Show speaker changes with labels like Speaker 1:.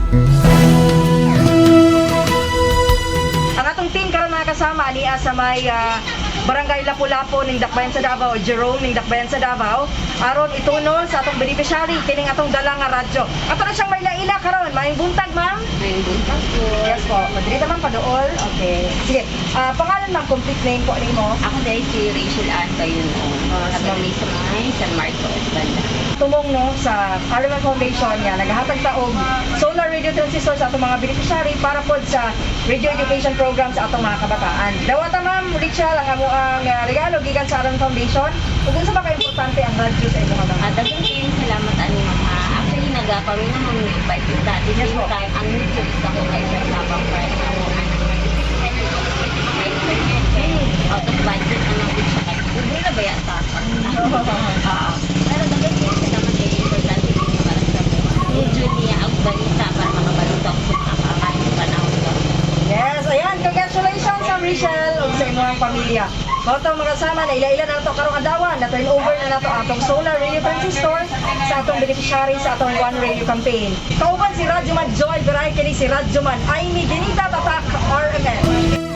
Speaker 1: Ang atong team karon mga kasama niya sa may Barangay Lapu-Lapu ning Dakbayan sa Davao, Jerome ning Dakbayan sa Davao, aron itunol sa atong beneficiary kining atong dala nga radyo. Ato na siyang may laila karon, maayong buntag ma'am.
Speaker 2: Maayong buntag po.
Speaker 1: Yes po, madali naman padool. Okay. Sige, pangalan ma'am, complete name po nimo.
Speaker 2: Ako dahil si Rachel Ann Bayunon. Taga Mesa May, San Marcos, Banda.
Speaker 1: Tumong no sa RMN Foundation nga naghahatag ta og solar radio transistor sa atong mga beneficiary para pod sa radio education program sa atong mga kabataan. Dawata ma'am Rachel ang regalo gikan sa RMN Foundation. Ug unsa ba ka importante ang radio sa imong mga
Speaker 2: Daghang kayong salamat ani mga. Actually nagakaroon naman ng invite sa atin.
Speaker 1: Yes po.
Speaker 2: Time ang news ako kay Sir Labang Price na mo. Out of budget na lang siya kay. Hindi na ba yan sa akin? Pero daghang kayong salamat kay importante din para sa mga. Medyo niya ang balita para makabalita ko sa kakain panahon ko.
Speaker 1: Yes, ayan, congratulations sa Rachel ug sa imong pamilya. Mga mga kasama na ila-ila na ito karong adlaw na turn over na nato atong solar radio transistor sa atong beneficiary sa atong One Radio campaign. Kauban si Radyoman Joy Beray kini si Radyoman Amy Ginita Tatak RMN.